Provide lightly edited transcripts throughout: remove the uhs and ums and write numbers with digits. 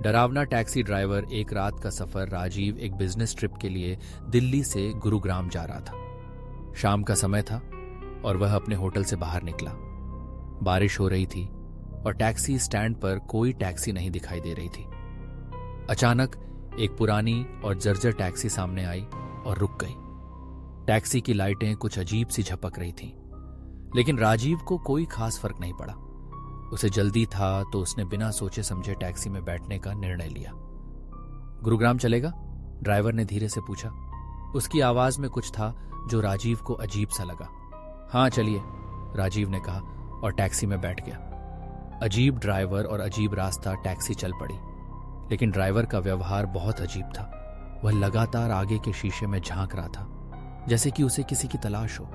डरावना taxi driver. एक रात का सफर। राजीव एक बिजनेस ट्रिप के लिए दिल्ली से गुरुग्राम जा रहा था। शाम का समय था और वह अपने होटल से बाहर निकला। बारिश हो रही थी और टैक्सी स्टैंड पर कोई टैक्सी नहीं दिखाई दे रही थी। अचानक एक पुरानी और जर्जर टैक्सी सामने आई और रुक गई। टैक्सी की लाइटें कुछ अजीब सी झपक रही थीं, लेकिन राजीव को कोई खास फर्क नहीं पड़ा। उसे जल्दी था तो उसने बिना सोचे समझे टैक्सी में बैठने का निर्णय लिया। गुरुग्राम चलेगा? ड्राइवर ने धीरे से पूछा। उसकी आवाज में कुछ था जो राजीव को अजीब सा लगा। हाँ चलिए, राजीव ने कहा और टैक्सी में बैठ गया। अजीब ड्राइवर और अजीब रास्ता। टैक्सी चल पड़ी, लेकिन ड्राइवर का व्यवहार बहुत अजीब था। वह लगातार आगे के शीशे में झांक रहा था, जैसे कि उसे किसी की तलाश हो।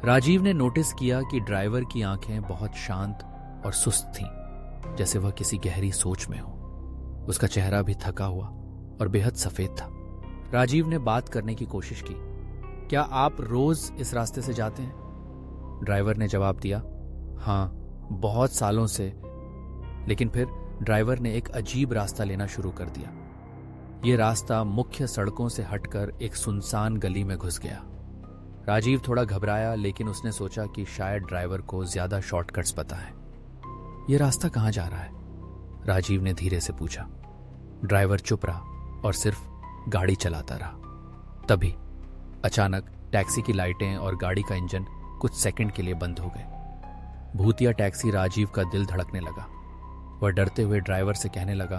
राजीव ने नोटिस किया कि ड्राइवर की आंखें बहुत शांत और सुस्त थीं, जैसे वह किसी गहरी सोच में हो। उसका चेहरा भी थका हुआ और बेहद सफेद था। राजीव ने बात करने की कोशिश की। क्या आप रोज इस रास्ते से जाते हैं? ड्राइवर ने जवाब दिया, हाँ, बहुत सालों से। लेकिन फिर ड्राइवर ने एक अजीब रास्ता लेना शुरू कर दिया। यह रास्ता मुख्य सड़कों से हटकर एक सुनसान गली में घुस गया। राजीव थोड़ा घबराया, लेकिन उसने सोचा कि शायद ड्राइवर को ज्यादा शॉर्टकट्स पता है। यह रास्ता कहाँ जा रहा है? राजीव ने धीरे से पूछा। ड्राइवर चुप रहा और सिर्फ गाड़ी चलाता रहा। तभी अचानक टैक्सी की लाइटें और गाड़ी का इंजन कुछ सेकंड के लिए बंद हो गए। भूतिया टैक्सी। राजीव का दिल धड़कने लगा। वह डरते हुए ड्राइवर से कहने लगा,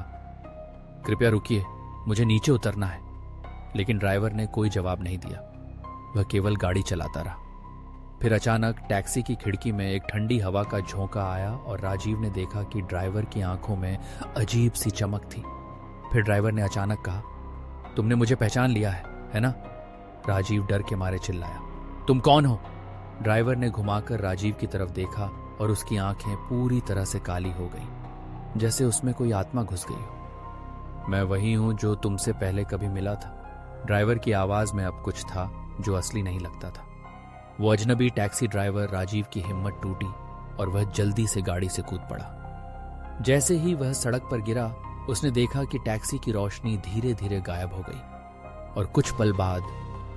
कृपया रुकिए, मुझे नीचे उतरना है। लेकिन ड्राइवर ने कोई जवाब नहीं दिया। वह केवल गाड़ी चलाता रहा। फिर अचानक टैक्सी की खिड़की में एक ठंडी हवा का झोंका आया और राजीव ने देखा कि ड्राइवर की आंखों में अजीब सी चमक थी। फिर ड्राइवर ने अचानक कहा, तुमने मुझे पहचान लिया है ना? राजीव डर के मारे चिल्लाया, तुम कौन हो? ड्राइवर ने घुमाकर राजीव की तरफ देखा और उसकी आंखें पूरी तरह से काली हो गई, जैसे उसमें कोई आत्मा घुस गई हो। मैं वही हूं जो तुमसे पहले कभी मिला था। ड्राइवर की आवाज में अब कुछ था जो असली नहीं लगता था। वो अजनबी टैक्सी ड्राइवर। राजीव की हिम्मत टूटी और वह जल्दी से गाड़ी से कूद पड़ा। जैसे ही वह सड़क पर गिरा, उसने देखा कि टैक्सी की रोशनी धीरे धीरे गायब हो गई और कुछ पल बाद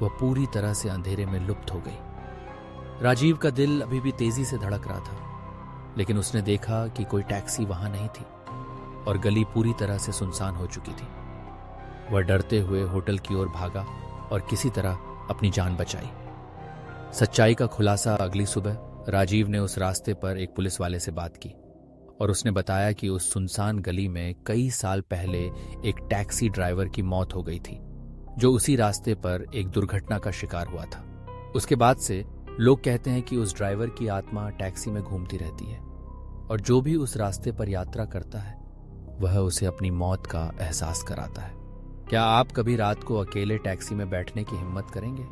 वह पूरी तरह से अंधेरे में लुप्त हो गई। राजीव का दिल अभी भी तेजी से धड़क रहा था, लेकिन उसने देखा कि कोई टैक्सी वहां नहीं थी और गली पूरी तरह से सुनसान हो चुकी थी। वह डरते हुए होटल की ओर भागा और किसी तरह अपनी जान बचाई। सच्चाई का खुलासा अगली सुबह। राजीव ने उस रास्ते पर एक पुलिस वाले से बात की और उसने बताया कि उस सुनसान गली में कई साल पहले एक टैक्सी ड्राइवर की मौत हो गई थी, जो उसी रास्ते पर एक दुर्घटना का शिकार हुआ था। उसके बाद से लोग कहते हैं कि उस ड्राइवर की आत्मा टैक्सी में घूमती रहती है और जो भी उस रास्ते पर यात्रा करता है वह उसे अपनी मौत का एहसास कराता है। क्या आप कभी रात को अकेले टैक्सी में बैठने की हिम्मत करेंगे?